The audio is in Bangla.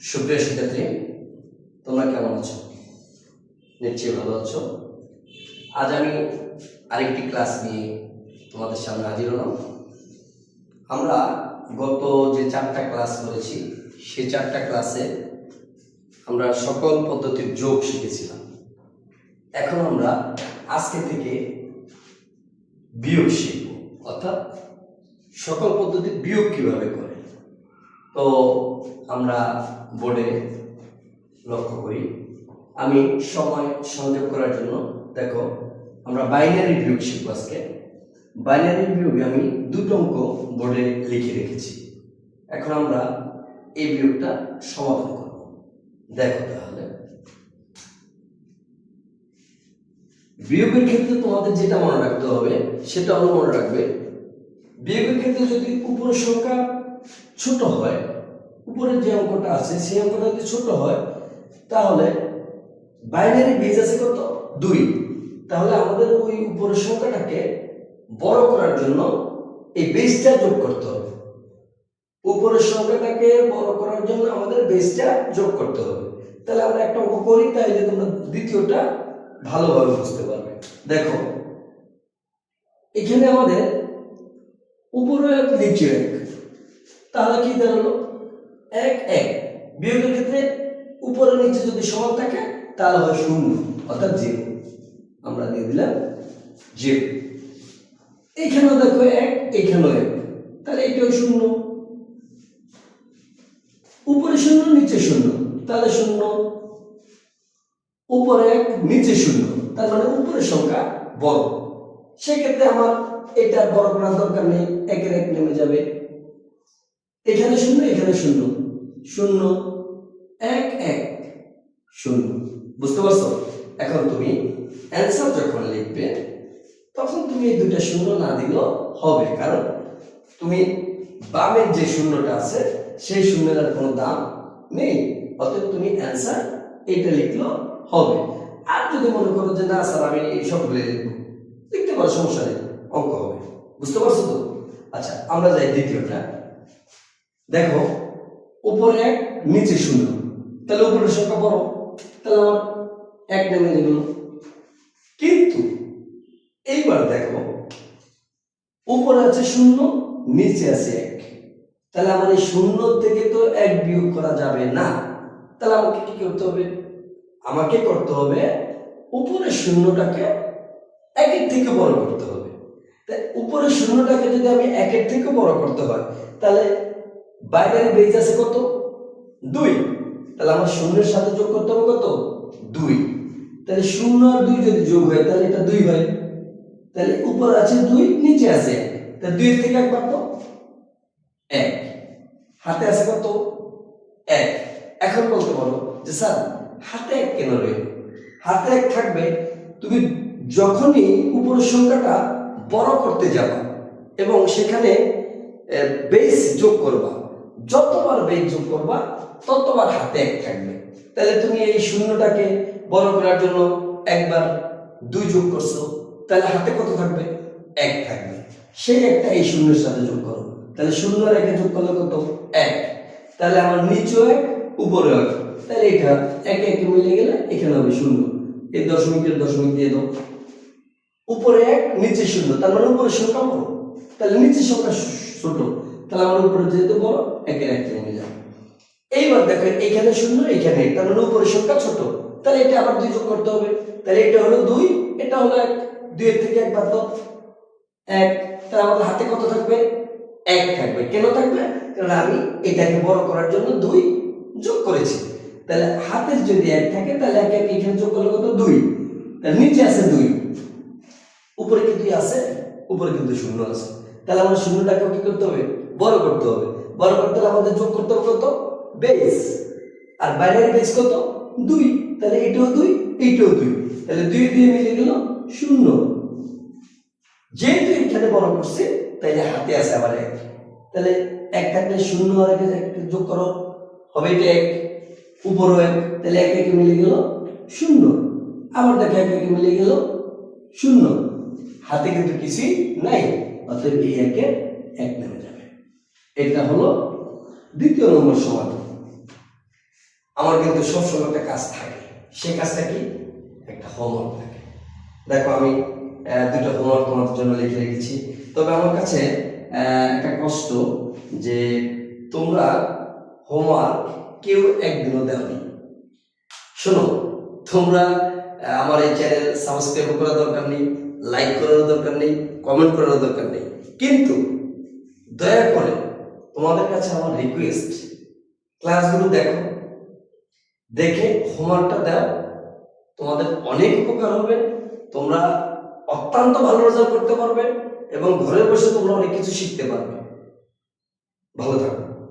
সুপ্রিয় শিক্ষার্থী, তোমরা কেমন আছো? নিশ্চয়ই ভালো আছো। আজ আমি আরেকটি ক্লাস নিয়ে তোমাদের সামনে হাজির হলাম। আমরা গত যে 4টা ক্লাস করেছি সেই 4টা ক্লাসে আমরা সকল পদ্ধতির যোগ শিখেছিলাম। এখন আমরা আজকে থেকে বিয়োগ শিখব, অর্থাৎ সকল পদ্ধতির বিয়োগ কিভাবে করে। তো আমরা বোর্ডে লক্ষ্য করি, আমি সময় সংযোগ করার জন্য দেখো আমরা বাইনারি বিয়োগ শিখব আজকে। বাইনারি বিয়োগে আমি 2টো অঙ্ক বোর্ডে লিখে রেখেছি। এখন আমরা এই বিয়োগটা সমাধান করব। দেখো তাহলে বিয়োগের ক্ষেত্রে তোমাদের যেটা মনে রাখতে হবে সেটা হলো, মনে রাখবে বিয়োগের ক্ষেত্রে যদি উপরের সংখ্যা ছোট হয়, উপরের যে অঙ্কটা আছে সেই অঙ্কটা যদি ছোট হয়, তাহলে বাইনারি বেজ আছে কত? 2। তাহলে আমাদের ওই উপরের সংখ্যাটাকে বড় করার জন্য এই বেজটা যোগ করতে হবে। উপরের সংখ্যাটাকে বড় করার জন্য আমাদের বেজটা যোগ করতে হবে। তাহলে আমরা একটা অঙ্ক করি, তাইলে তোমরা দ্বিতীয়টা ভালোভাবে বুঝতে পারবে। দেখো এখানে আমাদের উপরে 1 নিচে 1, তাহলে কি দাঁড়ালো? 1 1। বিয়োগের ক্ষেত্রে উপরে নিচে যদি সমান থাকে তাহলে হয় 0, অর্থাৎ 0। আমরা দিয়ে দিলাম 0। এইখানেও দেখো 1, এইখানেও 1, তাহলে এটাও 0। উপরে 0 নিচে 0, তাহলে 0। উপরে 1 নিচে 0, তার মানে উপরের সংখ্যা বড়। সেক্ষেত্রে আমার এটা বড় করার দরকার নেই, 1 এর 1 নেমে যাবে। এখানে 0, এখানে 0, 0 1 1 0। বুঝতে পারছো? এখন তুমি অ্যান্সার যখন লিখবে তখন তুমি এই 2টা 0 না দিলেও হবে, কারণ তুমি বামের যে 0টা আছে সেই 0-এর আর কোনো দাম নেই। অতএব তুমি অ্যান্সার এটা লিখলেও হবে। আর যদি মনে করো যে না স্যার আমি সবগুলো লিখবো, লিখতে পারো, সমস্যা নেই, অঙ্ক হবে। বুঝতে পারছো তো? আচ্ছা, আমরা যাই দ্বিতীয়টা। দেখো উপরে 1 নিচে 0, তাহলে উপরের সংখ্যা বড়, তাহলে আমার 1 নেমে গেল। কিন্তু এইবার দেখো উপরে আছে 0, নিচে আছে 1, তাহলে আমার এই 0 থেকে তো 1 বিয়োগ করা যাবে না। তাহলে আমাকে কি করতে হবে? আমাকে করতে হবে উপরের 0টাকে 1 এর থেকে বড় করতে হবে। তাই উপরের 0টাকে যদি আমি 1 এর থেকে বড় করতে হয়, তাহলে বাইনারি বেজ আছে কত? 2। তাহলে আমার 0-এর সাথে যোগ করতে হবে কত? 2। তাহলে 0 আর 2 যদি যোগ হয় তাহলে এটা 2 হয়। তাহলে উপরে আছে 2, নিচে আছে 1, তাহলে 2 এর থেকে 1 বাদ দাও, 1। হাতে আছে কত? 1। এখন বলতে পারো যে স্যার হাতে 1 কেন রইল? হাতে 1 থাকবে তুমি যখনই উপরের সংখ্যাটা বড় করতে যাবা এবং সেখানে বেস যোগ করবা, যতবার বেস যোগ করবা ততবার হাতে 1 থাকবে। তাহলে তুমি এই 0টাকে বড় করার জন্য একবার 2 যোগ করছো, তাহলে হাতে কত থাকবে? 1 থাকবে। সেই একটা এই 0-এর সাথে যোগ করো, তাহলে 0 আর 1 যোগ করলে কত? 1। তাহলে আমার নিচেও 1, উপরেও 1, তাহলে এটা 1 1 মিলে গেলে এখানে হবে 0। এই দশমিকের দশমিক দিয়ে দাও। উপরে 1 নিচে 0, তার মানে উপরের সংখ্যা বড়, তাহলে নিচের সংখ্যা ছোট, তাহলে আমার উপরে যেহেতু বড় 1 এর 1 নেমে যাবে। এইবার দেখো এখানে 0, এখানে 1, তার মানে উপরের সংখ্যা ছোট, তাহলে এটা আবার 2 যোগ করতে হবে। তাহলে এটা হলো 2, এটা হলো 1, 2 এর থেকে 1 বাদ দাও, 1। তাহলে আমাদের হাতে কত থাকবে? 1 থাকবে। কেন থাকবে? কারণ আমি এটাকে বড় করার জন্য 2 যোগ করেছি। তাহলে হাতের যদি 1 থাকে তাহলে 1 1 এখানে যোগ করলে কত? 2। তাহলে নিচে আছে 2, উপরে কি 2 আছে? উপরে কিন্তু 0 আছে। তাহলে আমরা 0টাকে কি করতে হবে? বড় করতে হবে। বড় করতে হলে আমাদের যোগ করতে হবে কত? বেস। আর বাইনারি বেস কত? 2। তাহলে এটাও 2, এইটাও 2, তাহলে 2 দিয়ে মিলে গেল 0। যেহেতু এখানে বড় করছে তাইলে হাতে আছে আবার 1, তাহলে 1 থাকলে 0 আর 1 যোগ করো, হবে এটা 1, উপরও 1, তাহলে 1 1 মিলে গেল 0। আবার দেখো 1 1 মিলে গেল 0। হাতে কিন্তু কিছুই নাই, অতএব এই 1 এর 1 নেমে যাবে। এটা হলো দ্বিতীয় নম্বর সমাধান। আমার কিন্তু সবসময় একটা কাজ থাকে। সেই কাজটা কি? একটা হোমওয়ার্ক থাকে। দেখো আমি দুটো হোমওয়ার্ক তোমাদের জন্য লিখে রেখেছি। তবে আমার কাছে একটা কষ্ট যে তোমরা হোমওয়ার্ক কেউ একদিনও দেওনি। শোনো, তোমরা আমার এই চ্যানেল সাবস্ক্রাইব করার দরকার নেই, লাইক করার দরকার নেই, কমেন্ট করার দরকার নেই, কিন্তু দয়া করে তোমাদের কাছে আমার রিকোয়েস্ট, ক্লাসগুলো দেখো, দেখে হোমওয়ার্কটা দাও। তোমাদের অনেক উপকার হবে, তোমরা অত্যন্ত ভালো রেজাল্ট করতে পারবে এবং ঘরে বসে তোমরা অনেক কিছু শিখতে পারবে। ভালো থাকো।